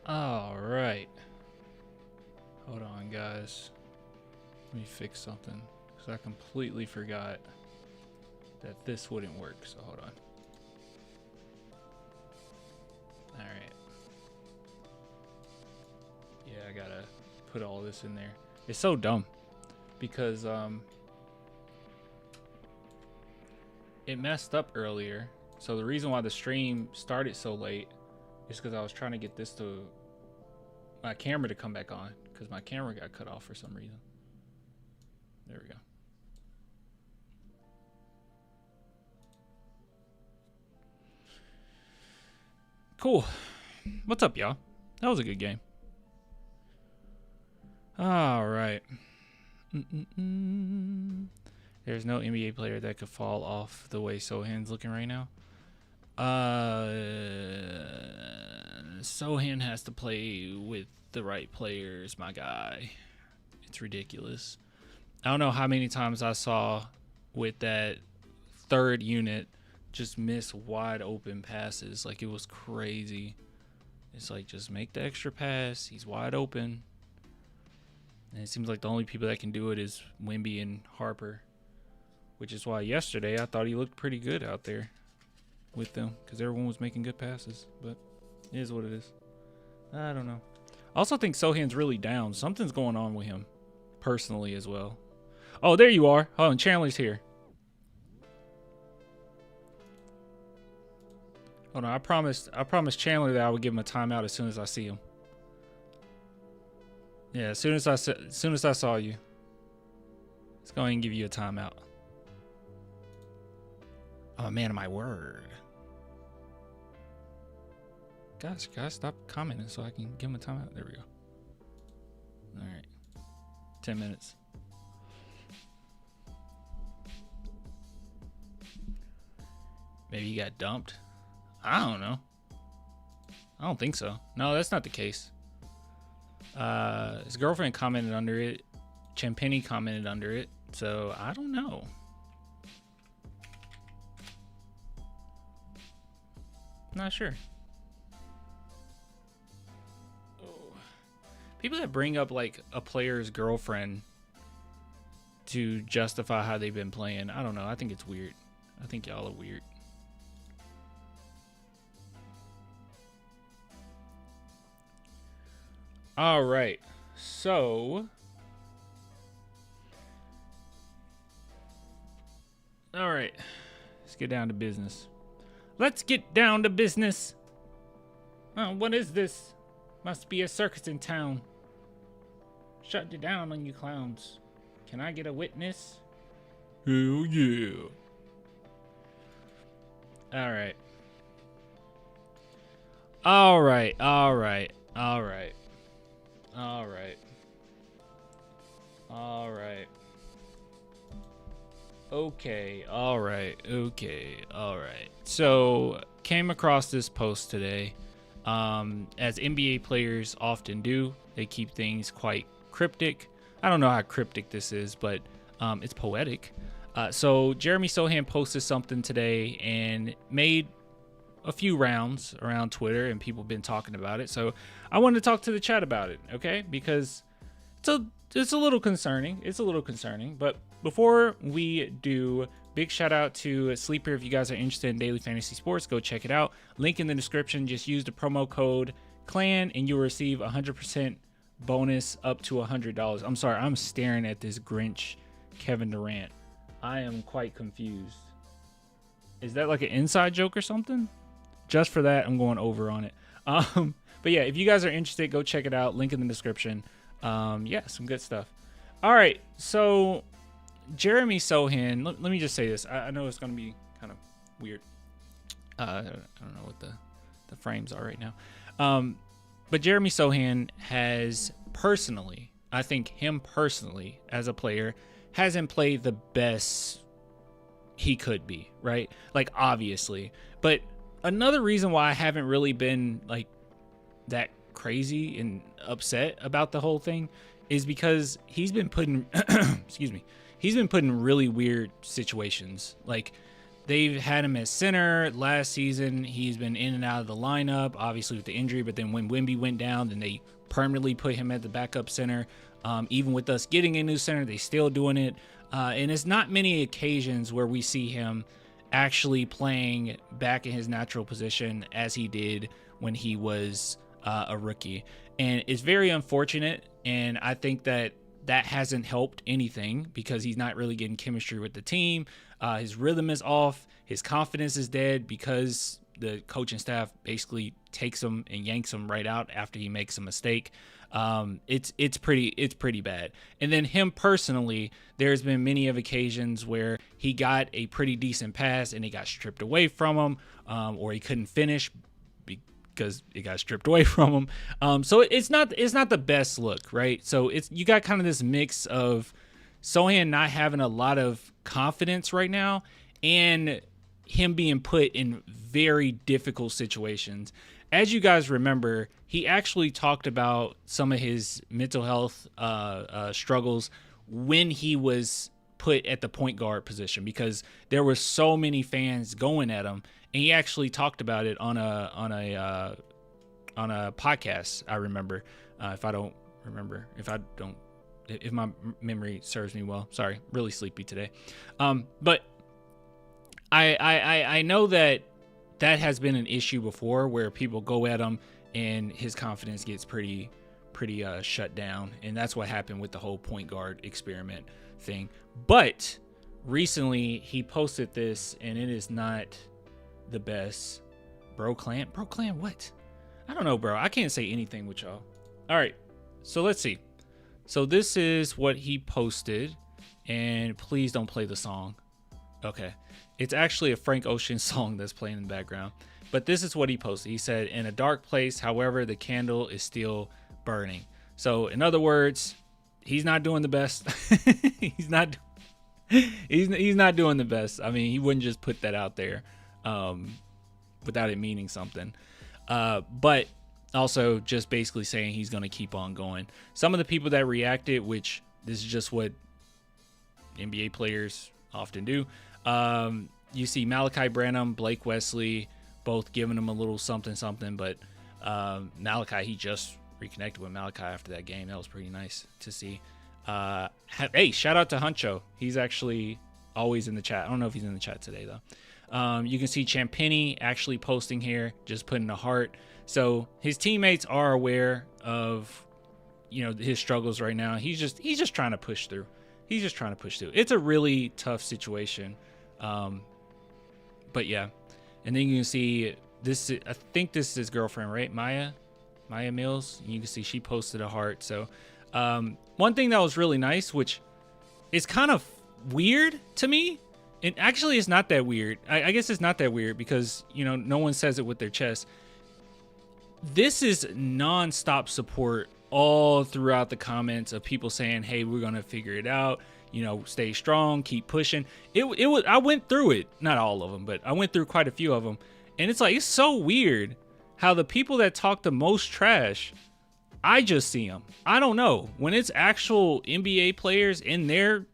All right. Hold on, guys. Let me fix something because I completely forgot that this wouldn't work. So hold on. All right. Yeah, I gotta put all this in there. It's so dumb because it messed up earlier. So the reason why the stream started so late is because I was trying to get my camera to come back on because my camera got cut off for some reason. There we go. Cool. What's up, y'all? That was a good game. All right. There's no NBA player that could fall off the way Sochan's looking right now. Sochan has to play with the right players, my guy. It's ridiculous. I don't know how many times I saw with that third unit just miss wide open passes. Like, it was crazy. It's like, just make the extra pass. He's wide open. And it seems like the only people that can do it is Wemby and Harper. Which is why yesterday I thought he looked pretty good out there with them. Because everyone was making good passes. But it is what it is. I don't know. I also think Sochan's really down. Something's going on with him. Personally as well. Oh, there you are. Hold on, Chandler's here. Hold on, I promised Chandler that I would give him a timeout as soon as I see him. Yeah, as soon as I saw you. Let's go ahead and give you a timeout. I'm a man of my word. Guys, stop commenting so I can give him a timeout. There we go. All right. 10 minutes. Maybe he got dumped. I don't know. I don't think so. No, that's not the case. His girlfriend commented under it. Champagny commented under it. So, I don't know. Not sure. Oh. People that bring up, like, a player's girlfriend to justify how they've been playing, I don't know. I think it's weird. I think y'all are weird. All right, so all right, let's get down to business. Let's get down to business. Oh, what is this? Must be a circus in town. Shut it down on you clowns. Can I get a witness? Hell yeah. All right. All right. All right. All right. All right. All right. Okay. All right. Okay. All right. So, came across this post today. As NBA players often do, they keep things quite cryptic. I don't know how cryptic this is, but it's poetic. So, Jeremy Sochan posted something today and made a few rounds around Twitter, and people have been talking about it. So I wanted to talk to the chat about it, okay? Because it's a little concerning. It's a little concerning. But before we do, big shout out to Sleeper. If you guys are interested in daily fantasy sports, go check it out. Link in the description. Just use the promo code CLAN and you'll receive 100% bonus up to $100. I'm sorry, I'm staring at this Grinch Kevin Durant. I am quite confused. Is that like an inside joke or something? Just for that, I'm going over on it. But yeah, if you guys are interested, go check it out. Link in the description. Yeah, some good stuff. All right, so Jeremy Sochan. Let me just say this. I know it's going to be kind of weird. I don't know what the frames are right now. But Jeremy Sochan has personally, I think him personally as a player, hasn't played the best he could be, right? Like, obviously. But another reason why I haven't really been like that crazy and upset about the whole thing is because he's been put in he's been put in really weird situations. Like, they've had him at center last season. He's been in and out of the lineup, obviously with the injury. But then when Wemby went down, then they permanently put him at the backup center. Even with us getting a new center, they still doing it. And it's not many occasions where we see him actually playing back in his natural position as he did when he was a rookie. And it's very unfortunate. And I think that hasn't helped anything because he's not really getting chemistry with the team. His rhythm is off. His confidence is dead because the coaching staff basically takes him and yanks him right out after he makes a mistake. It's pretty bad. And then him personally, there's been many of occasions where he got a pretty decent pass and it got stripped away from him, or he couldn't finish because it got stripped away from him. So it's not the best look, right? So you got kind of this mix of Sochan not having a lot of confidence right now and him being put in very difficult situations. As you guys remember, he actually talked about some of his mental health struggles when he was put at the point guard position because there were so many fans going at him, and he actually talked about it on a podcast. I remember, if my memory serves me well. Sorry, really sleepy today. But I know that has been an issue before where people go at him and his confidence gets pretty shut down. And that's what happened with the whole point guard experiment thing. But recently he posted this and it is not the best. Bro clan, what? I don't know, bro. I can't say anything with y'all. All right. So let's see. So this is what he posted, and please don't play the song. Okay. It's actually a Frank Ocean song that's playing in the background. But this is what he posted. He said, "In a dark place, however, the candle is still burning." So in other words, he's not doing the best. he's not doing the best. I mean, he wouldn't just put that out there without it meaning something. But also just basically saying he's going to keep on going. Some of the people that reacted, which this is just what NBA players often do. You see Malachi Branham, Blake Wesley, both giving him a little something, but Malachi, he just reconnected with Malachi after that game. That was pretty nice to see. Hey, shout out to Huncho. He's actually always in the chat. I don't know if he's in the chat today, though. You can see Champini actually posting here, just putting a heart. So his teammates are aware of, his struggles right now. He's just trying to push through. It's a really tough situation. But yeah. And then you can see this, I think this is his girlfriend, right? Maya Mills. You can see she posted a heart. So, one thing that was really nice, which is kind of weird to me. And actually it's not that weird. I guess it's not that weird because, no one says it with their chest. This is nonstop support all throughout the comments of people saying, "Hey, we're going to figure it out. Stay strong, keep pushing." It was, I went through it, not all of them, but I went through quite a few of them. And it's so weird how the people that talk the most trash, I just see them. I don't know. When it's actual NBA players in their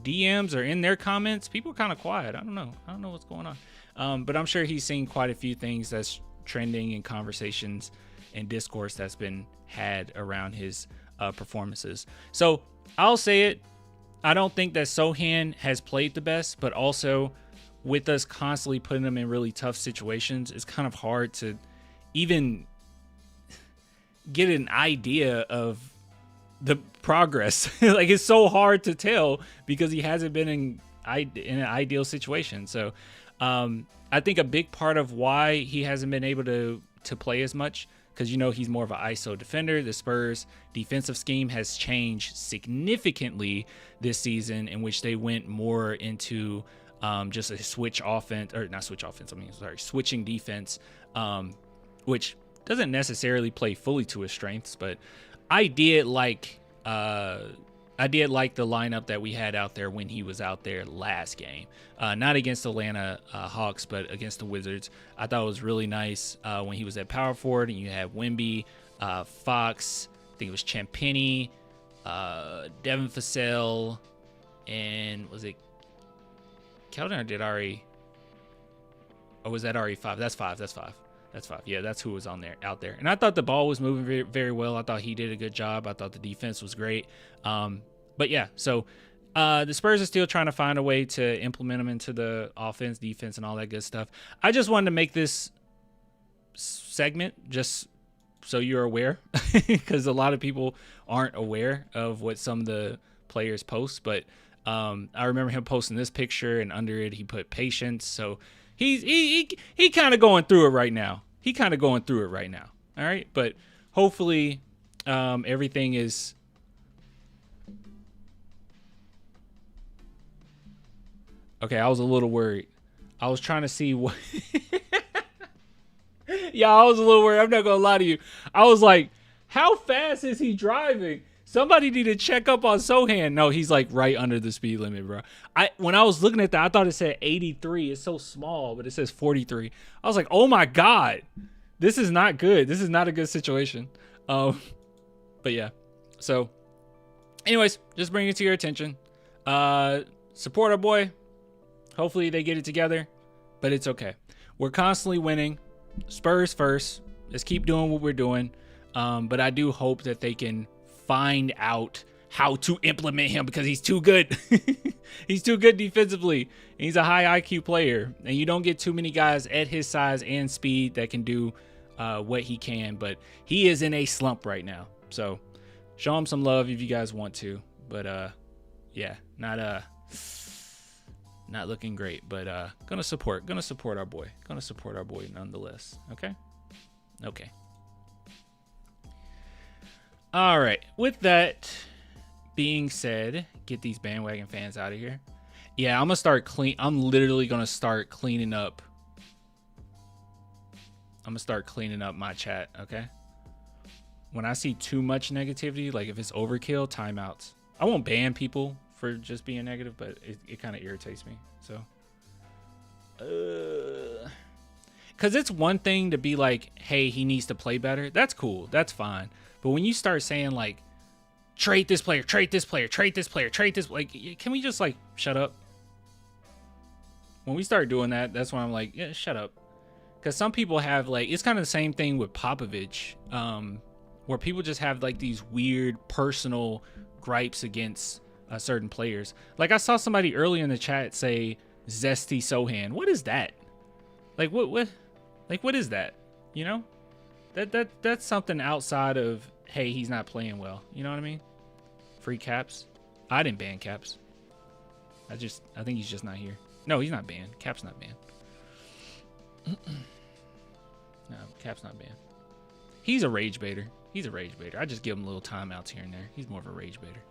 DMs or in their comments, people are kind of quiet. I don't know what's going on. But I'm sure he's seen quite a few things that's trending in conversations and discourse that's been had around his performances. So I'll say it. I don't think that Sochan has played the best, but also with us constantly putting him in really tough situations, it's kind of hard to even get an idea of the progress. It's so hard to tell because he hasn't been in an ideal situation. So I think a big part of why he hasn't been able to play as much, because he's more of an ISO defender. The Spurs defensive scheme has changed significantly this season, in which they went more into just a switching defense, which doesn't necessarily play fully to his strengths. But I did like the lineup that we had out there when he was out there last game. Not against the Atlanta Hawks, but against the Wizards. I thought it was really nice when he was at power forward, and you had Wemby, Fox, I think it was Champini, Devin Vassell, and was it Keldon or did Ari? Or was that already 5? That's 5. That's 5. That's 5. Yeah, that's who was out there. And I thought the ball was moving very, very well. I thought he did a good job. I thought the defense was great. But yeah, so the Spurs are still trying to find a way to implement them into the offense, defense, and all that good stuff. I just wanted to make this segment just so you're aware, because a lot of people aren't aware of what some of the players post. But I remember him posting this picture, and under it he put patience. So he kind of going through it right now. All right, but hopefully everything is. Okay, I was a little worried. I was trying to see what. Yeah, I was a little worried. I'm not gonna lie to you. I was like, how fast is he driving? Somebody need to check up on Sochan. No, he's like right under the speed limit, bro. When I was looking at that, I thought it said 83. It's so small, but it says 43. I was like, oh my God, this is not good. This is not a good situation. But yeah. So, anyways, just bring it to your attention. Support our boy. Hopefully they get it together, but it's okay. We're constantly winning. Spurs first. Let's keep doing what we're doing. But I do hope that they can find out how to implement him, because he's too good. He's too good defensively. He's a high IQ player, and you don't get too many guys at his size and speed that can do what he can. But he is in a slump right now. So show him some love if you guys want to. But yeah, not looking great, but gonna support our boy nonetheless. Okay. All right, with that being said, get these bandwagon fans out of here. Yeah, I'm literally gonna start cleaning up. I'm gonna start cleaning up my chat. Okay, when I see too much negativity, like if it's overkill, timeouts. I won't ban people for just being negative, but it kind of irritates me. So because it's one thing to be like, hey, he needs to play better. That's cool, that's fine. But when you start saying like, trade this player, like, can we just like shut up? When we start doing that, that's when I'm like, yeah, shut up. Because some people have like, it's kind of the same thing with Popovich, where people just have like these weird personal gripes against certain players. Like I saw somebody earlier in the chat say zesty Sochan. What is that? Like what is that? You know, that's something outside of, hey, he's not playing well. You know what I mean? Free Caps. I didn't ban Caps. I think he's just not here. No, he's not banned. Cap's not banned. No, Cap's not banned. He's a rage baiter. I just give him little timeouts here and there. He's more of a rage baiter.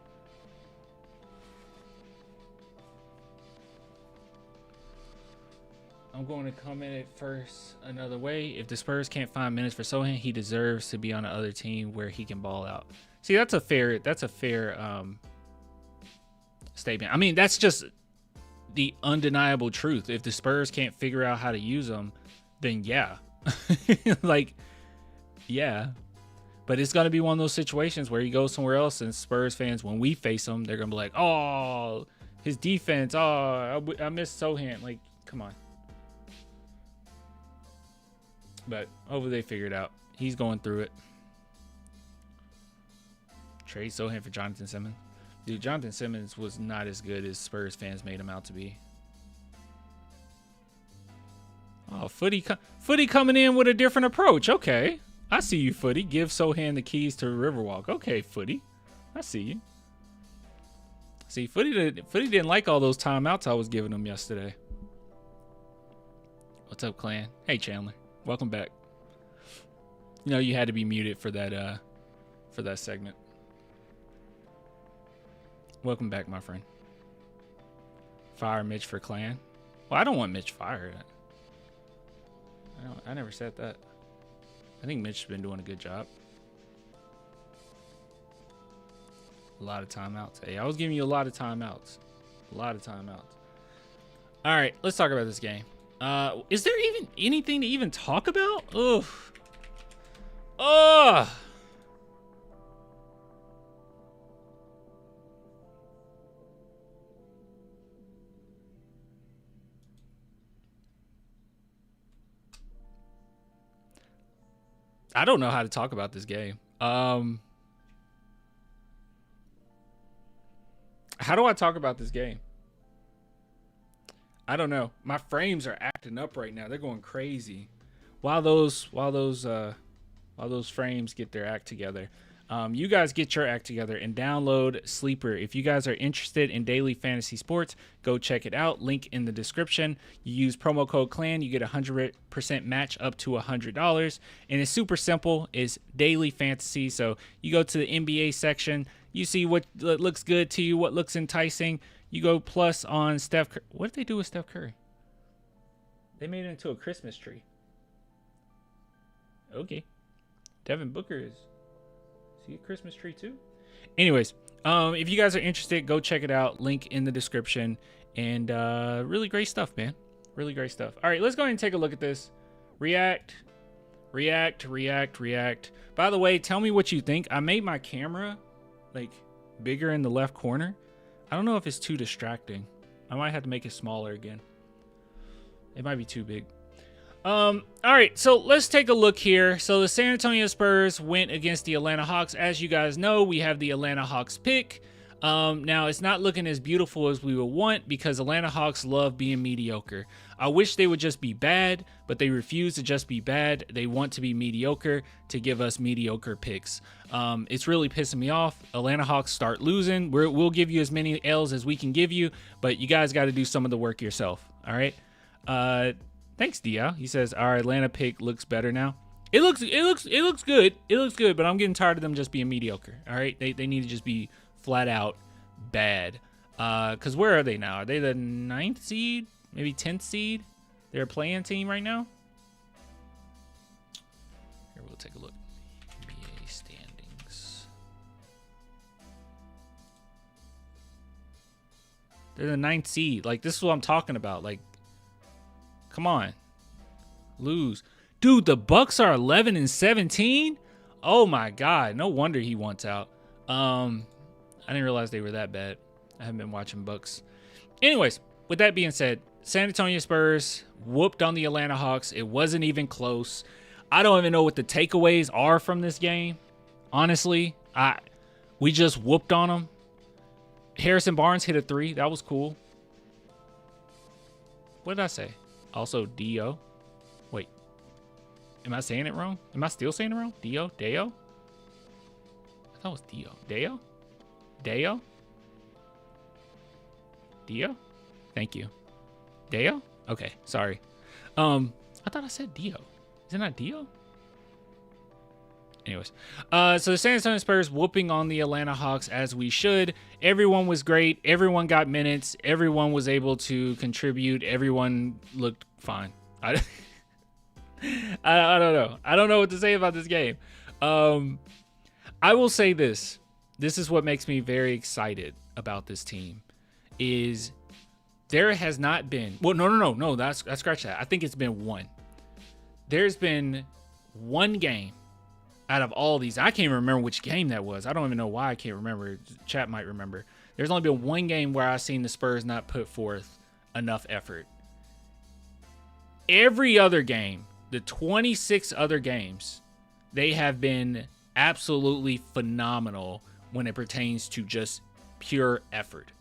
I'm going to come in it first another way. If the Spurs can't find minutes for Sochan, he deserves to be on the other team where he can ball out. See, that's a fair statement. I mean, that's just the undeniable truth. If the Spurs can't figure out how to use him, then yeah. Like, yeah. But it's going to be one of those situations where he goes somewhere else, and Spurs fans, when we face him, they're going to be like, oh, his defense, oh, I miss Sochan. Like, come on. But hopefully they figure it out. He's going through it. Trade Sochan for Jonathan Simmons. Dude, Jonathan Simmons was not as good as Spurs fans made him out to be. Oh, Footy coming in with a different approach. Okay. I see you, Footy. Give Sochan the keys to Riverwalk. Okay, Footy. I see you. See, Footy didn't like all those timeouts I was giving him yesterday. What's up, Clan? Hey, Chandler. Welcome back. You know you had to be muted for that segment. Welcome back, my friend. Fire Mitch for Clan. Well, I don't want Mitch fired. I never said that. I think Mitch's been doing a good job. A lot of timeouts. Hey, I was giving you a lot of timeouts. All right, let's talk about this game. Is there even anything to even talk about? Ugh. Ugh. I don't know how to talk about this game. How do I talk about this game? I don't know. My frames are acting up right now. They're going crazy. While those frames get their act together, you guys get your act together and download Sleeper. If you guys are interested in daily fantasy sports, go check it out. Link in the description. You use promo code CLAN, you get 100% match up to $100, and it's super simple. It's daily fantasy. So you go to the NBA section, you see what looks good to you, what looks enticing. You go plus on Steph Curry. What did they do with Steph Curry? They made it into a Christmas tree. Okay. Devin Booker is he a Christmas tree too? Anyways, if you guys are interested, go check it out. Link in the description. And really great stuff, man. Really great stuff. All right, let's go ahead and take a look at this. React. By the way, tell me what you think. I made my camera like bigger in the left corner. I don't know if it's too distracting. I might have to make it smaller again. It might be too big. All right, so let's take a look here. So the San Antonio Spurs went against the Atlanta Hawks. As you guys know, we have the Atlanta Hawks pick. Now, it's not looking as beautiful as we would want because Atlanta Hawks love being mediocre. I wish they would just be bad, but they refuse to just be bad. They want to be mediocre to give us mediocre picks. It's really pissing me off. Atlanta Hawks start losing. We'll give you as many L's as we can give you, but you guys got to do some of the work yourself, all right? Thanks, Dia. He says our Atlanta pick looks better now. It looks good. It looks good, but I'm getting tired of them just being mediocre. All right, they need to just be flat out bad. Cause where are they now? Are they the 9th seed? Maybe 10th seed? They're a play-in team right now. Here, we'll take a look. NBA standings. They're the 9th seed. Like, this is what I'm talking about. Like, come on. Lose. Dude, the Bucks are 11-17? Oh my God. No wonder he wants out. I didn't realize they were that bad. I haven't been watching Bucks. Anyways, with that being said, San Antonio Spurs whooped on the Atlanta Hawks. It wasn't even close. I don't even know what the takeaways are from this game. Honestly, we just whooped on them. Harrison Barnes hit a 3. That was cool. What did I say? Also, Dio. Wait. Am I saying it wrong? Am I still saying it wrong? Dio? Deo? I thought it was Dio. Deo? Deo? Dio? Thank you. Deo? Okay, sorry. I thought I said Dio. Is it not Dio? Anyways, so the San Antonio Spurs whooping on the Atlanta Hawks as we should. Everyone was great. Everyone got minutes. Everyone was able to contribute. Everyone looked fine. I don't know. I don't know what to say about this game. I will say this. This is what makes me very excited about this team. Is there has not been. Well, no. That's scratch that. I think it's been one. There's been one game out of all these. I can't even remember which game that was. I don't even know why I can't remember. Chat might remember. There's only been one game where I've seen the Spurs not put forth enough effort. Every other game, the 26 other games, they have been absolutely phenomenal when it pertains to just pure effort.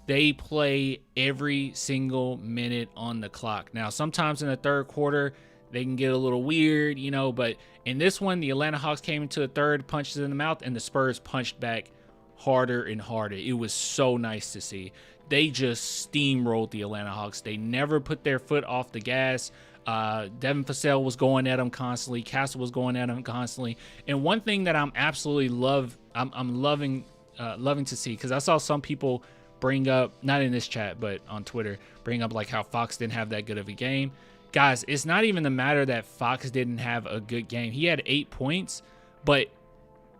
They play every single minute on the clock. Now, sometimes in the third quarter, they can get a little weird, but in this one, the Atlanta Hawks came into the third, punches in the mouth, and the Spurs punched back harder and harder. It was so nice to see. They just steamrolled the Atlanta Hawks. They never put their foot off the gas. Devin Vassell was going at them constantly. Castle was going at them constantly. And one thing that I'm absolutely loving to see, because I saw some people bring up, not in this chat, but on Twitter, bring up like how Fox didn't have that good of a game. Guys, it's not even the matter that Fox didn't have a good game. He had 8 points, but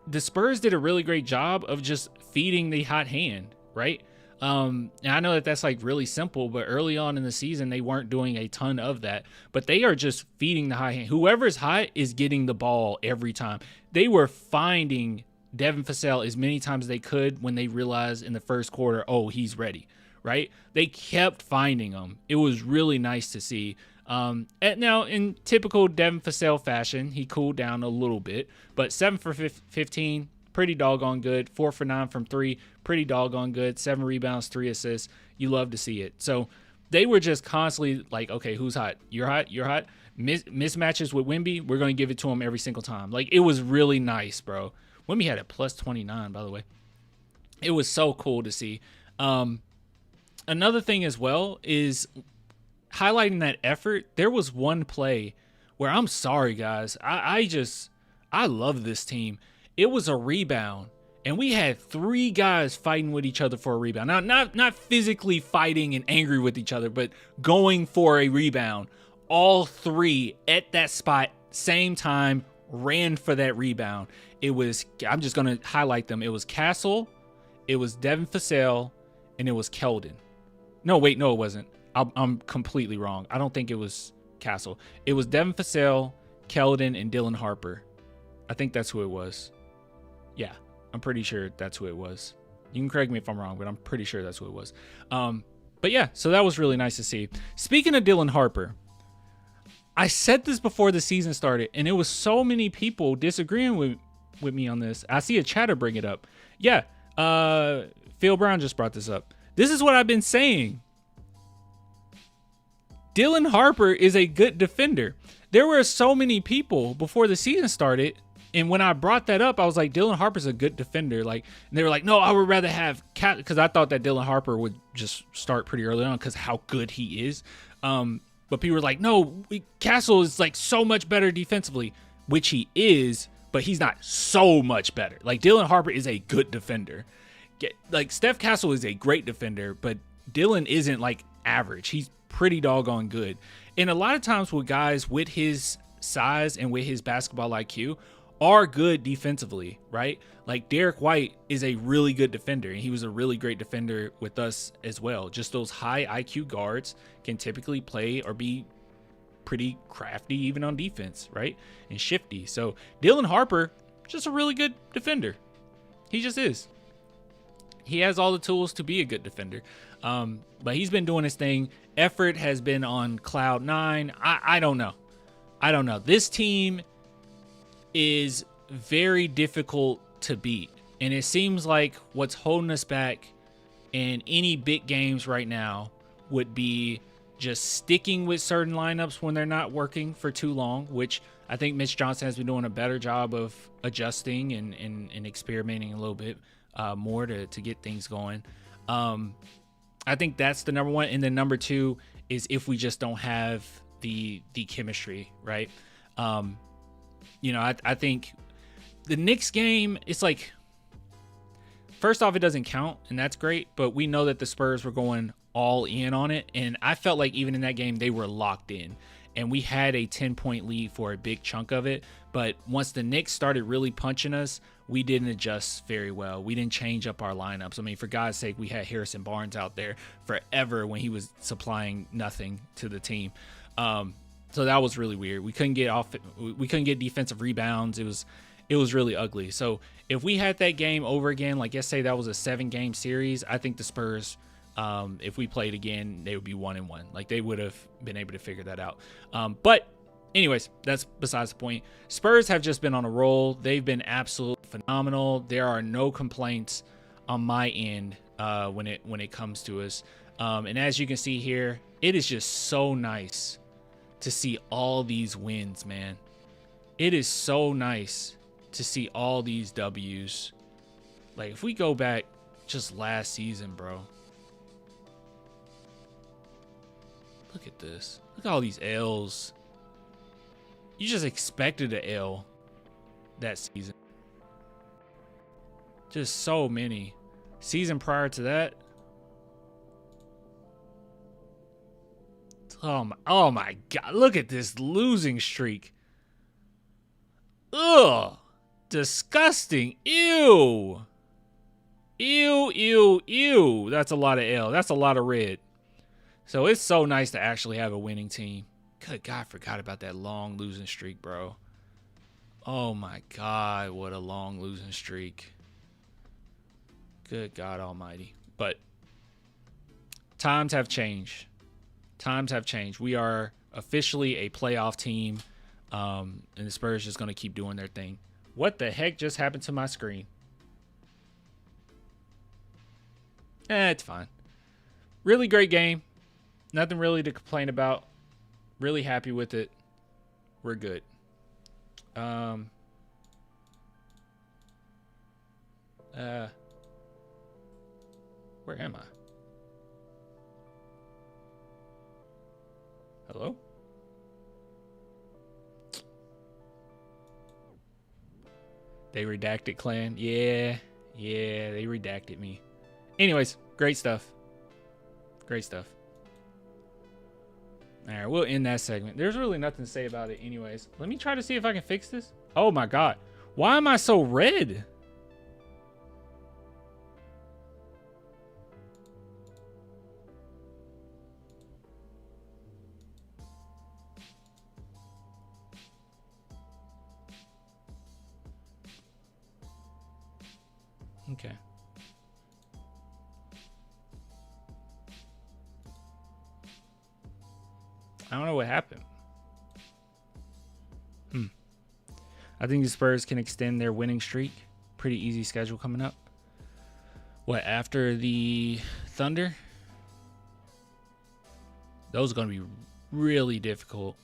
the Spurs did a really great job of just feeding the hot hand, right? And I know that that's like really simple, but early on in the season, they weren't doing a ton of that. But they are just feeding the hot hand. Whoever's hot is getting the ball every time. They were finding Devin Vassell as many times as they could when they realized in the first quarter, oh, he's ready, right? They kept finding him. It was really nice to see. And now, in typical Devin Vassell fashion, he cooled down a little bit, but 7 for 15, pretty doggone good. 4 for 9 from 3, pretty doggone good. 7 rebounds, 3 assists. You love to see it. So they were just constantly like, okay, who's hot? You're hot. You're hot. Mismatches with Wemby, we're going to give it to him every single time. Like, it was really nice, bro. Wemby had a plus 29, by the way. It was so cool to see. Another thing as well is highlighting that effort. There was one play where, I'm sorry, guys. I love this team. It was a rebound, and we had 3 guys fighting with each other for a rebound. Now, not physically fighting and angry with each other, but going for a rebound. All 3 at that spot, same time, ran for that rebound. It was, I'm just going to highlight them. It was Castle, it was Devin Vassell, and it was Keldon. No, wait, no, it wasn't. I'm completely wrong. I don't think it was Castle. It was Devin Vassell, Keldon, and Dylan Harper. I think that's who it was. Yeah, I'm pretty sure that's who it was. You can correct me if I'm wrong, but I'm pretty sure that's who it was. But yeah, so that was really nice to see. Speaking of Dylan Harper, I said this before the season started, and it was so many people disagreeing with me on this. I see a chatter bring it up. Yeah, Phil Brown just brought this up. This is what I've been saying. Dylan Harper is a good defender. There were so many people before the season started, and when I brought that up, I was like, Dylan Harper's a good defender. Like, and they were like, no, I would rather have Cat, because I thought that Dylan Harper would just start pretty early on because how good he is. But people were like, no, Castle is like so much better defensively, which he is, but he's not so much better. Like, Dylan Harper is a good defender. Like, Steph Castle is a great defender, but Dylan isn't like average. He's pretty doggone good. And a lot of times with guys with his size and with his basketball IQ are good defensively, right? Like, Derek White is a really good defender, and he was a really great defender with us as well. Just those high IQ guards can typically play or be pretty crafty even on defense, right? And shifty. So Dylan Harper, just a really good defender. He just is. He has all the tools to be a good defender. But he's been doing his thing. Effort has been on cloud 9. I don't know. This team is very difficult to beat. And it seems like what's holding us back in any big games right now would be just sticking with certain lineups when they're not working for too long, which I think Mitch Johnson has been doing a better job of adjusting and experimenting a little bit more to get things going. I think that's the number one. And then number 2 is if we just don't have the chemistry, right? I think the Knicks game, it's like, first off, it doesn't count, and that's great, but we know that the Spurs were going all in on it, and I felt like even in that game, they were locked in, and we had a 10-point lead for a big chunk of it, but once the Knicks started really punching us, we didn't adjust very well. We didn't change up our lineups. I mean, for God's sake, we had Harrison Barnes out there forever when he was supplying nothing to the team. So that was really weird. We couldn't get defensive rebounds. It was really ugly. So if we had that game over again, like let's say that was a 7-game series, I think the Spurs, if we played again, they would be 1-1. Like, they would have been able to figure that out. But anyways, that's besides the point. Spurs have just been on a roll. They've been absolutely phenomenal. There are no complaints on my end when it comes to us. And as you can see here, it is just so nice to see all these wins, man. It is so nice to see all these W's. Like, if we go back just last season, bro. Look at this. Look at all these L's. You just expected an L that season. Just so many. Season prior to that. Oh my God. Look at this losing streak. Ugh. Disgusting. Ew. Ew, ew, ew. That's a lot of L. That's a lot of red. So it's so nice to actually have a winning team. Good God, I forgot about that long losing streak, bro. Oh my God, what a long losing streak. Good God almighty. But times have changed. Times have changed. We are officially a playoff team, and the Spurs just going to keep doing their thing. What the heck just happened to my screen? It's fine. Really great game. Nothing really to complain about. Really happy with it. We're good. Where am I? Hello? They redacted clan. Yeah, they redacted me. Anyways, great stuff. Great stuff. All right, we'll end that segment. There's really nothing to say about it anyways. Let me try to see if I can fix this. Oh my God. Why am I so red? Okay. I don't know what happened. I think the Spurs can extend their winning streak. Pretty easy schedule coming up. What, after the Thunder? Those are going to be really difficult.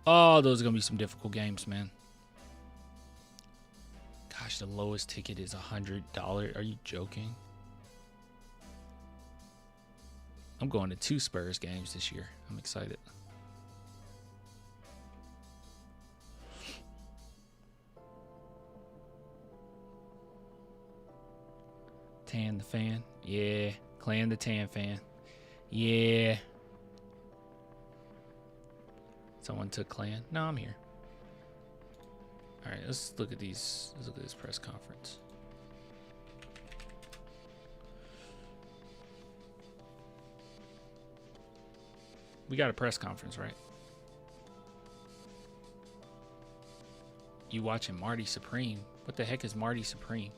Oh, those are going to be some difficult games, man. Gosh, the lowest ticket is $100. Are you joking? I'm going to 2 Spurs games this year. I'm excited. Tan the fan. Yeah. Clan the Tan fan. Yeah. Someone took clan. No, I'm here. All right, let's look at these. Let's look at this press conference. We got a press conference, right? You watching Marty Supreme? What the heck is Marty Supreme?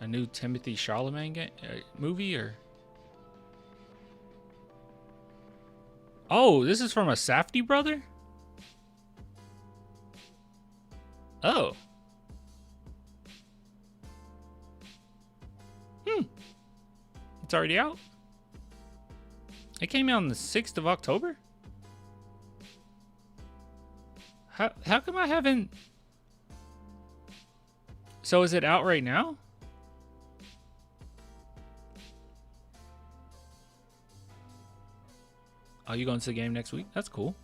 A new Timothy Chalamet movie, or? Oh, this is from a Safdie brother? Oh. It's already out? It came out on the 6th of October? How come I haven't... So is it out right now? Oh, you going to the game next week? That's cool.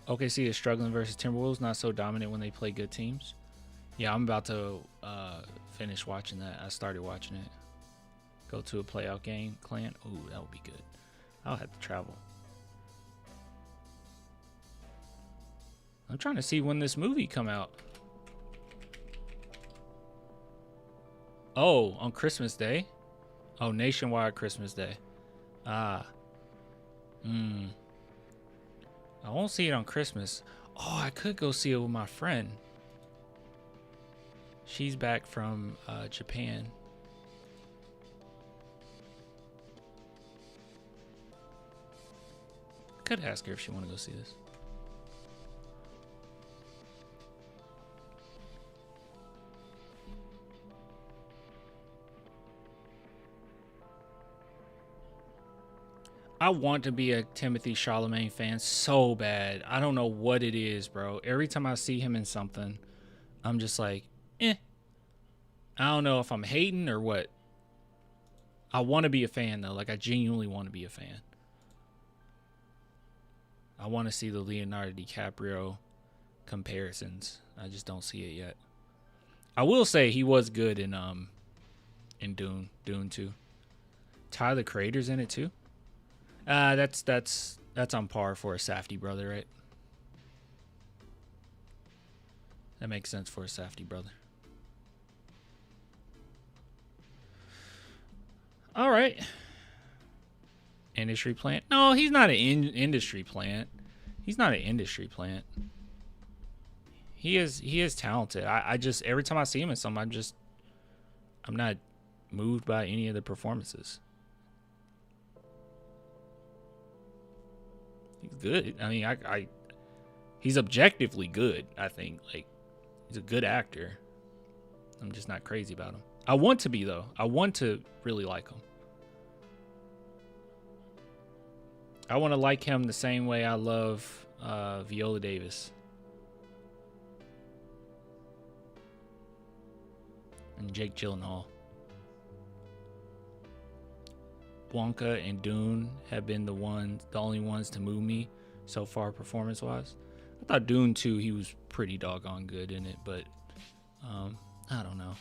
OKC is struggling versus Timberwolves. Not so dominant when they play good teams. Yeah, I'm about to finish watching that. I started watching it. Go to a playoff game. Clan. Ooh, that would be good. I'll have to travel. I'm trying to see when this movie come out. Oh, on Christmas Day. Oh, nationwide Christmas Day. I won't see it on Christmas. Oh, I could go see it with my friend. She's back from Japan. I could ask her if she want to go see this. I want to be a Timothy Chalamet fan so bad. I don't know what it is, bro. Every time I see him in something, I'm just like, I don't know if I'm hating or what. I want to be a fan, though. Like, I genuinely want to be a fan. I want to see the Leonardo DiCaprio comparisons. I just don't see it yet. I will say he was good in Dune 2. Tyler the Creator's in it, too. That's on par for a Safdie brother, right? That makes sense for a Safdie brother. All right. Industry plant? No, he's not an industry plant. He's not an industry plant. He is talented. I just, every time I see him in something, I'm not moved by any of the performances. He's good. I mean, he's objectively good, I think. Like, he's a good actor. I'm just not crazy about him. I want to be, though. I want to really like him. I want to like him the same way I love Viola Davis. And Jake Gyllenhaal. Wonka and Dune have been the only ones to move me so far performance-wise. I thought Dune 2, he was pretty doggone good in it, but I don't know.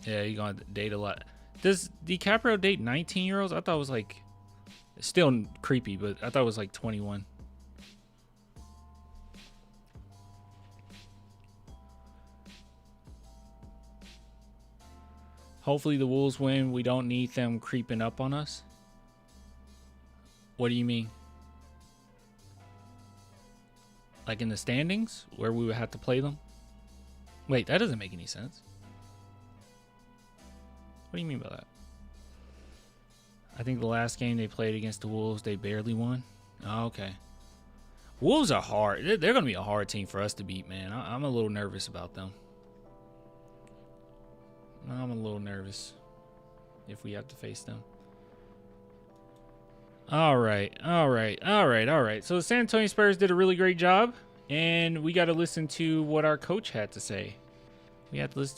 Yeah, you're gonna date a lot. Does DiCaprio date 19-year-olds? I thought it was like, still creepy, but I thought it was like 21. Hopefully the Wolves win. We don't need them creeping up on us. What do you mean? Like in the standings where we would have to play them? Wait, that doesn't make any sense. What do you mean by that? I think the last game they played against the Wolves, they barely won. Oh, okay. Wolves are hard. They're going to be a hard team for us to beat, man. I'm a little nervous about them. I'm a little nervous if we have to face them. All right. So the San Antonio Spurs did a really great job, and we got to listen to what our coach had to say. Guys.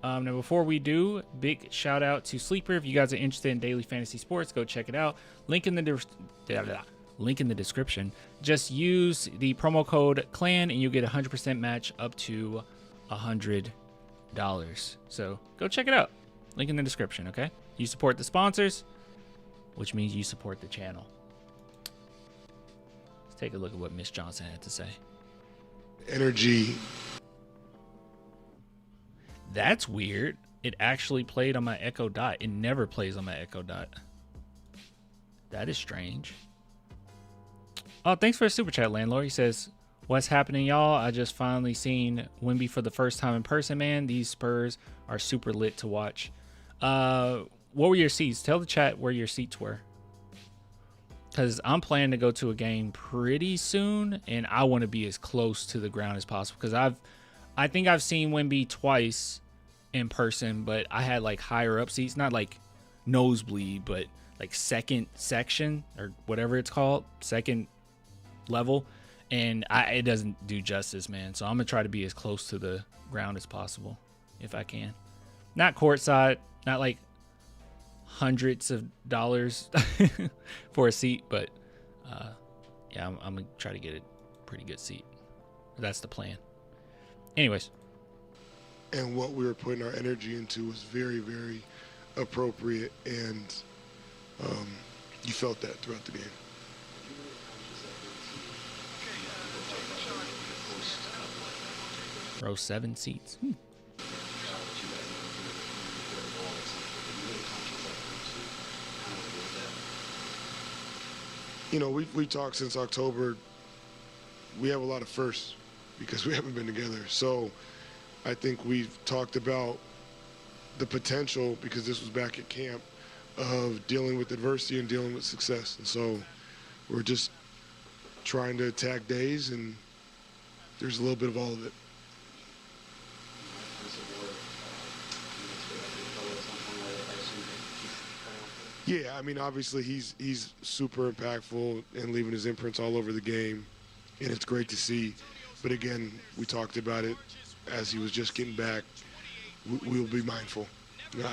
Now, before we do, big shout out to Sleeper. If you guys are interested in daily fantasy sports, go check it out. Link in the description. Just use the promo code CLAN, and you'll get a 100% match up to $100. So go check it out. Link in the description. Okay. You support the sponsors, which means you support the channel. Let's take a look at what Miss Johnson had to say. Energy. That's weird. It actually played on my Echo Dot. It never plays on my Echo Dot. That is strange. Oh, thanks for the super chat, Landlord. He says, what's happening, y'all? I just finally seen Wemby for the first time in person, man. These Spurs are super lit to watch. What were your seats? Tell the chat where your seats were. Because I'm planning to go to a game pretty soon, and I want to be as close to the ground as possible. Because I think I've seen Wemby twice in person, but I had like higher up seats, not like nosebleed, but like second section or whatever it's called, second level. And it doesn't do justice, man. So I'm going to try to be as close to the ground as possible if I can. Not courtside, not like hundreds of dollars for a seat, but yeah, I'm going to try to get a pretty good seat. That's the plan. Anyways. And what we were putting our energy into was very, very appropriate, and you felt that throughout the game. Row 7 seats. You know, we talked since October. We have a lot of firsts because we haven't been together. So I think we've talked about the potential, because this was back at camp, of dealing with adversity and dealing with success. And so we're just trying to attack days, and there's a little bit of all of it. Yeah, I mean, obviously he's super impactful and leaving his imprints all over the game, and it's great to see. But again, we talked about it as he was just getting back. We'll be mindful. You know,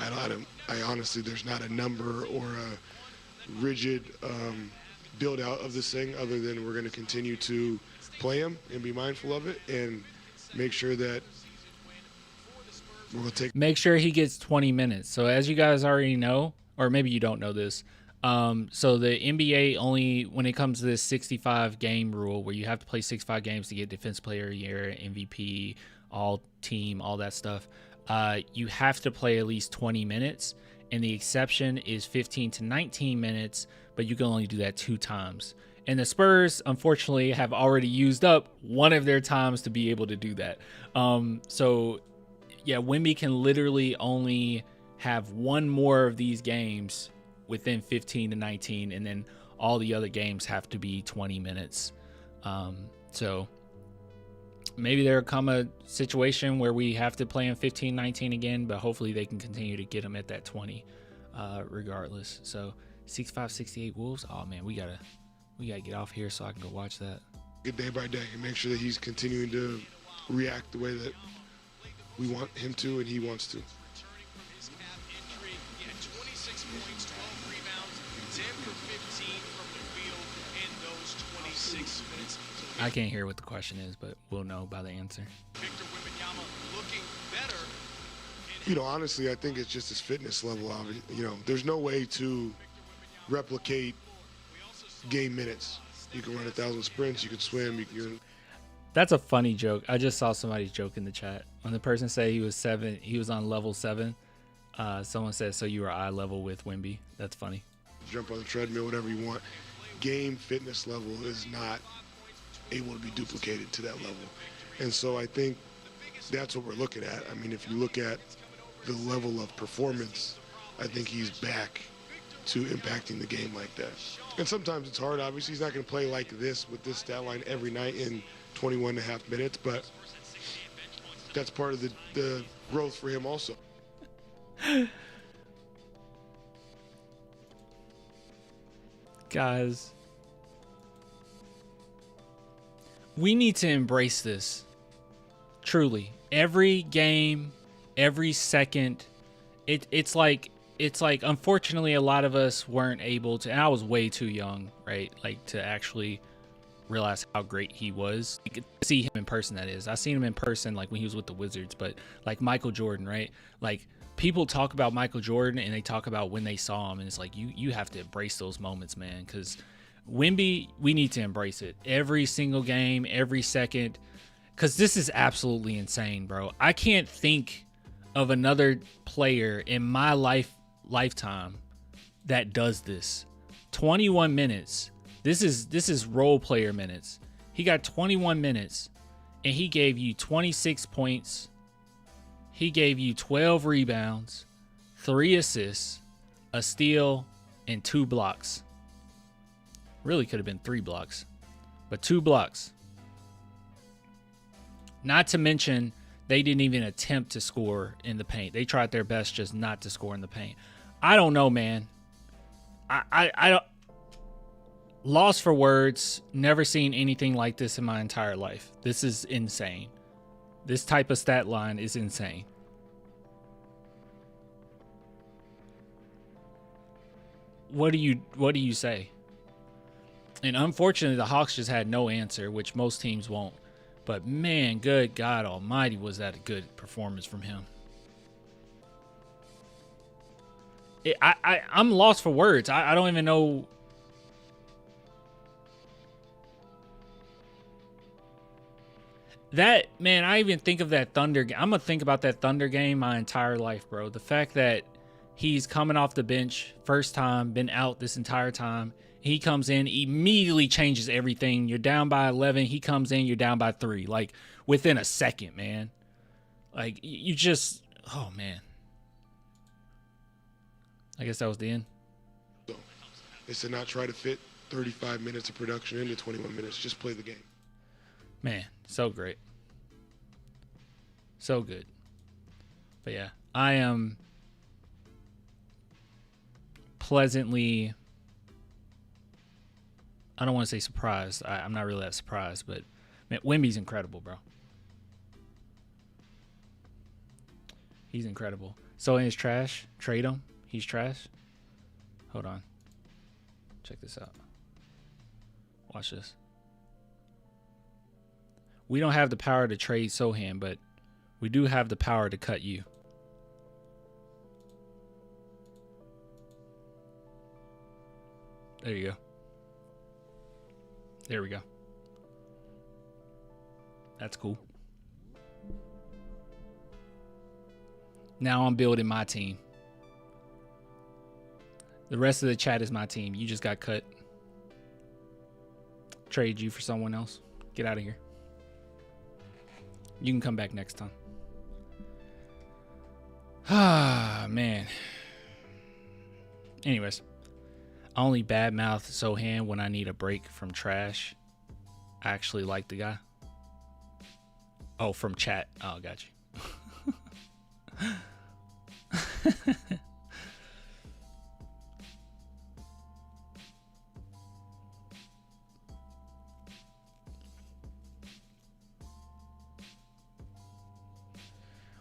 I honestly, there's not a number or a rigid build out of this thing, other than we're going to continue to play him and be mindful of it and make sure that we're going to make sure he gets 20 minutes. So as you guys already know, or maybe you don't know this, so the NBA only, when it comes to this 65 game rule where you have to play 65 games to get Defensive Player of the Year, MVP, all team, all that stuff, you have to play at least 20 minutes. and the exception is 15 to 19 minutes, but you can only do that 2 times. And the Spurs, unfortunately, have already used up one of their times to be able to do that. So, yeah, Wemby can literally only have one more of these games within 15 to 19, and then all the other games have to be 20 minutes. So maybe there'll come a situation where we have to play in 15, 19 again, but hopefully they can continue to get them at that 20 regardless. So 65-68 Wolves. Oh, man, we gotta get off here so I can go watch that. Good day by day and make sure that he's continuing to react the way that we want him to and he wants to. I can't hear what the question is, but we'll know by the answer. You know, honestly, I think it's just his fitness level. You know, there's no way to replicate game minutes. You can run 1,000 sprints, you can swim, That's a funny joke. I just saw somebody's joke in the chat. When the person said he was on level 7, someone said, so you were eye level with Wemby. That's funny. Jump on the treadmill, whatever you want. Game fitness level is not able to be duplicated to that level. And so I think that's what we're looking at. I mean, if you look at the level of performance, I think he's back to impacting the game like that. And sometimes it's hard. Obviously, he's not going to play like this with this stat line every night in 21 and a half minutes, but that's part of the growth for him also. Guys, we need to embrace this. Truly. Every game, every second, it's like unfortunately a lot of us weren't able to, and I was way too young, right? Like to actually realize how great he was. You could see him in person, that is. I seen him in person like when he was with the Wizards, but like Michael Jordan, right? Like people talk about Michael Jordan and they talk about when they saw him, and it's like you have to embrace those moments, man, because Wemby, we need to embrace it. Every single game, every second, because this is absolutely insane, bro. I can't think of another player in my lifetime that does this. 21 minutes. This is role player minutes. He got 21 minutes and he gave you 26 points. He gave you 12 rebounds, 3 assists, a steal, and 2 blocks. Really could have been 3 blocks, but 2 blocks. Not to mention, they didn't even attempt to score in the paint. They tried their best just not to score in the paint. I don't know, man. I don't. Lost for words. Never seen anything like this in my entire life. This is insane. This type of stat line is insane. What do you say? And unfortunately, the Hawks just had no answer, which most teams won't. But man, good God Almighty, was that a good performance from him? I'm lost for words. I don't even know. That, man, I even think of that Thunder game. I'm going to think about that Thunder game my entire life, bro. The fact that he's coming off the bench, first time, been out this entire time. He comes in, immediately changes everything. You're down by 11. He comes in, you're down by 3. Like, within a second, man. Like, you just, oh, man. I guess that was the end. So, they said not try to fit 35 minutes of production into 21 minutes. Just play the game. Man, so great. So good. But yeah, I am pleasantly, I don't want to say surprised. I'm not really that surprised, but man, Wemby's incredible, bro. He's incredible. So in his trash, trade him. He's trash. Hold on. Check this out. Watch this. We don't have the power to trade Sochan, but we do have the power to cut you. There you go. There we go. That's cool. Now I'm building my team. The rest of the chat is my team. You just got cut. Trade you for someone else. Get out of here. You can come back next time. Ah, man. Anyways, I only badmouth Sochan when I need a break from trash. I actually like the guy. Oh, from chat. Oh, got you.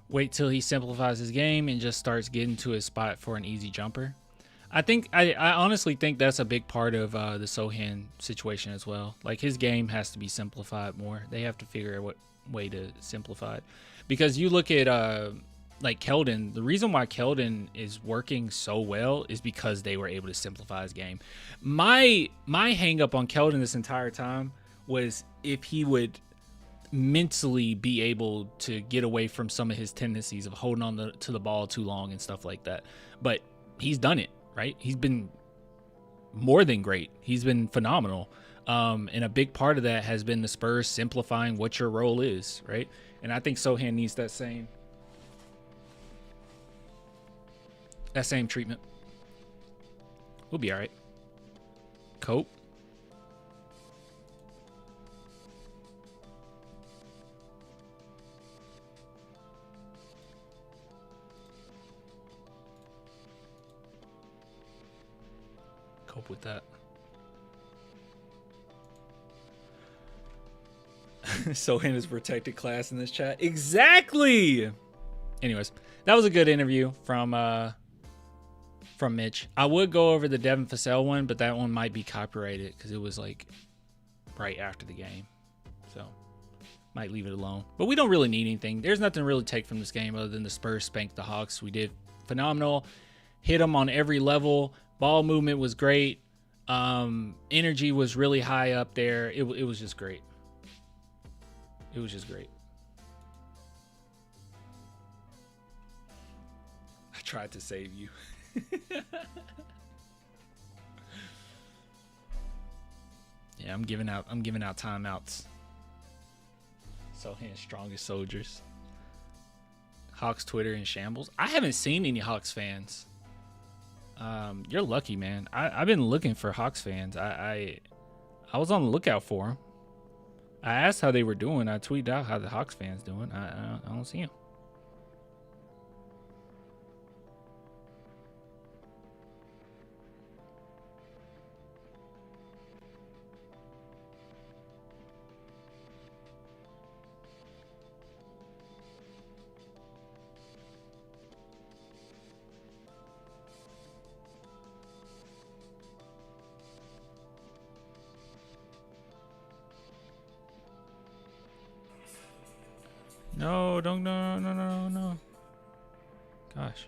Wait till he simplifies his game and just starts getting to his spot for an easy jumper. I honestly think that's a big part of the Sochan situation as well. Like, his game has to be simplified more. They have to figure out what way to simplify it. Because you look at like Keldon, the reason why Keldon is working so well is because they were able to simplify his game. My hang up on Keldon this entire time was if he would mentally be able to get away from some of his tendencies of holding on to the ball too long and stuff like that. But he's done it, right? He's been more than great. He's been phenomenal. And a big part of that has been the Spurs simplifying what your role is, right? And I think Sochan needs that same treatment. We'll be all right. Cope. Cope with that. Sochan is protected class in this chat. Exactly. Anyways, that was a good interview from Mitch. I would go over the Devin Vassell one, but that one might be copyrighted because it was like right after the game. So might leave it alone. But we don't really need anything. There's nothing to really take from this game other than the Spurs spanked the Hawks. We did phenomenal. Hit them on every level. Ball movement was great. Energy was really high up there. It was just great. It was just great. I tried to save you. Yeah, I'm giving out timeouts. Sochan's strongest soldiers. Hawks Twitter in shambles. I haven't seen any Hawks fans. You're lucky, man. I've been looking for Hawks fans. I was on the lookout for them. I asked how they were doing. I tweeted out how the Hawks fans doing. I don't see them. No, don't, no. Gosh.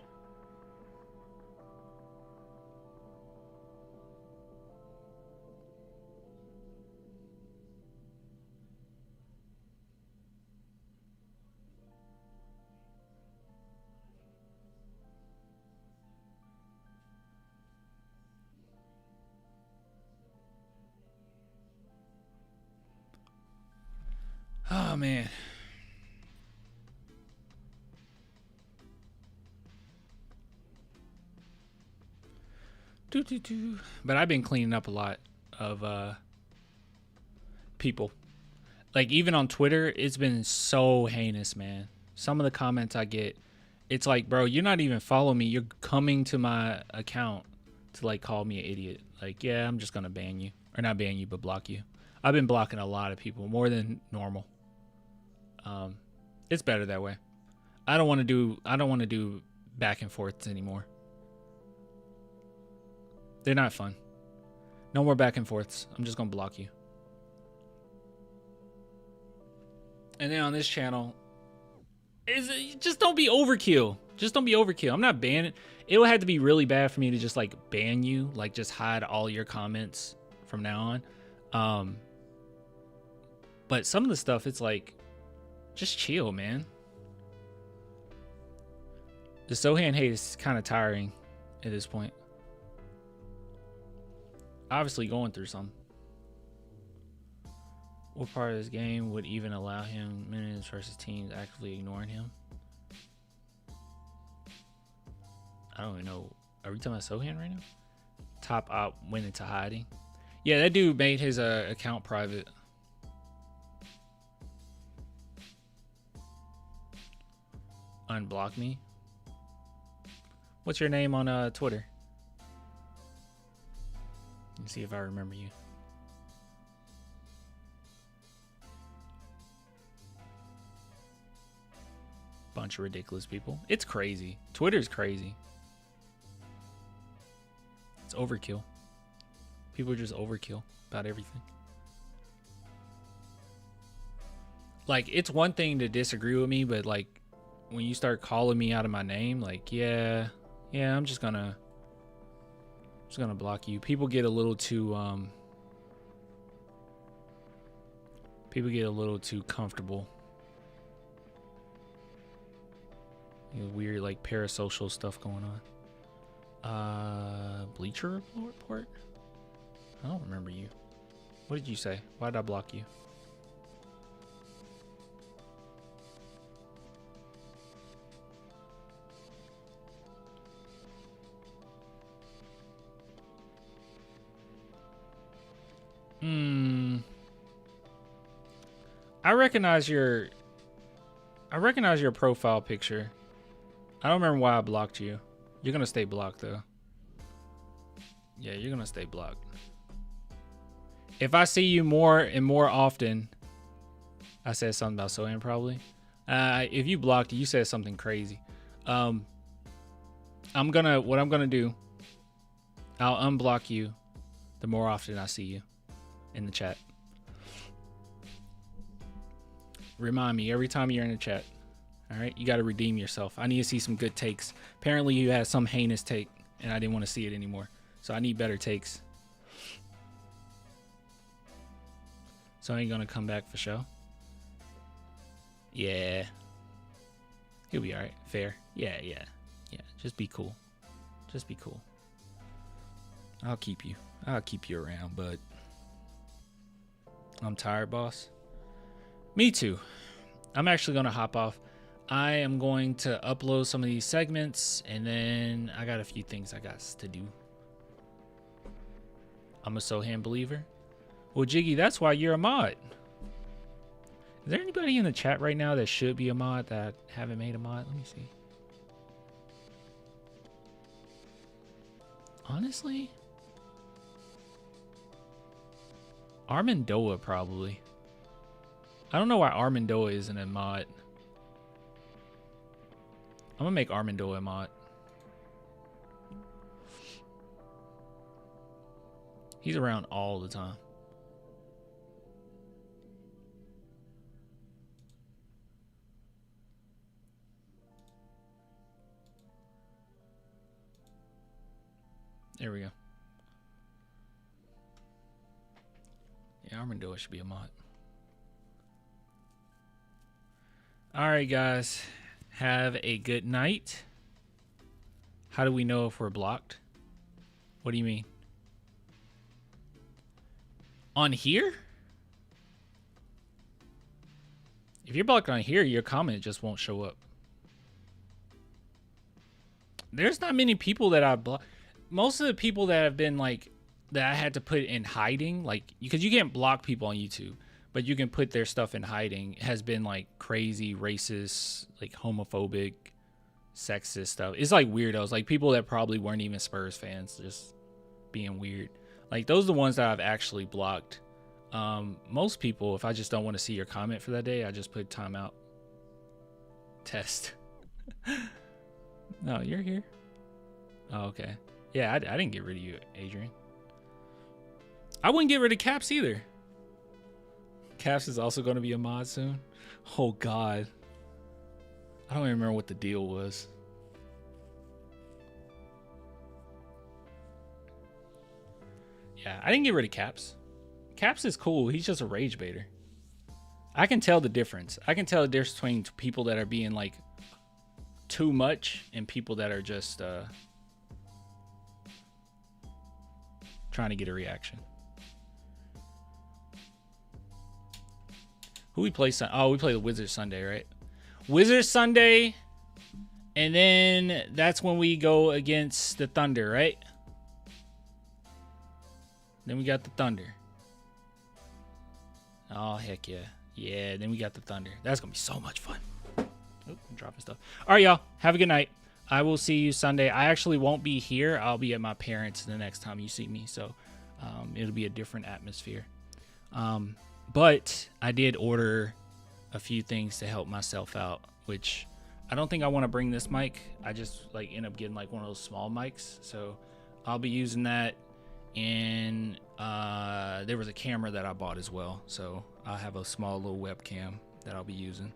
Oh, man. But I've been cleaning up a lot of people. Like, even on Twitter, it's been so heinous, man. Some of the comments I get, it's like, bro, you're not even following me. You're coming to my account to, like, call me an idiot. Like, yeah, I'm just going to ban you. Or not ban you, but block you. I've been blocking a lot of people, more than normal. It's better that way. I don't want to do back and forths anymore. They're not fun. No more back and forths. I'm just going to block you. And then on this channel, just don't be overkill. Just don't be overkill. I'm not banning. It would have to be really bad for me to just like ban you, like just hide all your comments from now on. But some of the stuff, it's like, just chill, man. The Sochan hate is kind of tiring at this point. obviously going through something. What part of this game would even allow him minutes versus teams actively ignoring him? I don't even know. Are we talking about Sochan right now? Top op went into hiding. Yeah, that dude made his account private. Unblock me. What's your name on Twitter? Let's see if I remember you. Bunch of ridiculous people. It's crazy. Twitter's crazy. It's overkill. People are just overkill about everything. Like, it's one thing to disagree with me, but like when you start calling me out of my name, like, yeah, I'm just gonna block you. People get a little too comfortable. Weird like parasocial stuff going on. Bleacher report? I don't remember you. What did you say? Why did I block you? I recognize your profile picture. I don't remember why I blocked you. You're gonna stay blocked though. Yeah, you're gonna stay blocked. If I see you more and more often, I said something about Sochan probably. If you blocked, you said something crazy. What I'm gonna do, I'll unblock you the more often I see you in the chat. Remind me every time you're in the chat. All right, you got to redeem yourself. I need to see some good takes. Apparently, you had some heinous take, and I didn't want to see it anymore. So I need better takes. So I ain't gonna come back for show. Yeah, he'll be all right. Fair. Yeah. Just be cool. Just be cool. I'll keep you around, but I'm tired, boss. Me too. I'm actually gonna hop off. I am going to upload some of these segments, and then I got a few things I got to do. I'm a Sochan believer. Well, Jiggy, that's why you're a mod. Is there anybody in the chat right now that should be a mod that haven't made a mod? Let me see. Honestly, Armandoa probably. I don't know why Armandoa isn't a mod. I'm gonna make Armandoa a mod. He's around all the time. There we go. Yeah, Armandoa should be a mod. All right, guys. Have a good night. How do we know if we're blocked? What do you mean? On here? If you're blocked on here, your comment just won't show up. There's not many people that I blocked. Most of the people that have been like, that I had to put in hiding, like, because you can't block people on YouTube, but you can put their stuff in hiding, has been like crazy, racist, like homophobic, sexist stuff. It's like weirdos, like people that probably weren't even Spurs fans, just being weird. Like those are the ones that I've actually blocked. Most people, if I just don't want to see your comment for that day, I just put timeout. Test. No, you're here. Oh, okay. Yeah, I didn't get rid of you, Adrian. I wouldn't get rid of Caps either. Caps is also going to be a mod soon. Oh, God. I don't even remember what the deal was. Yeah, I didn't get rid of Caps. Caps is cool. He's just a rage baiter. I can tell the difference. I can tell the difference between people that are being like too much and people that are just trying to get a reaction. Who we play Sunday? Oh, we play the Wizards Sunday, right? Wizards Sunday, and then that's when we go against the Thunder, right? Then we got the Thunder. Oh, heck yeah. Yeah, then we got the Thunder. That's going to be so much fun. Oh, I'm dropping stuff. All right, y'all. Have a good night. I will see you Sunday. I actually won't be here. I'll be at my parents' the next time you see me, so it'll be a different atmosphere. But I did order a few things to help myself out, which I don't think I want to bring this mic. I just end up getting one of those small mics, so I'll be using that. And there was a camera that I bought as well, so I'll have a small little webcam that I'll be using.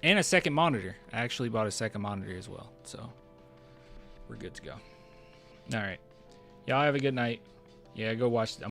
And a second monitor. I actually bought a second monitor as well, so we're good to go. All right, y'all have a good night. Yeah, go watch.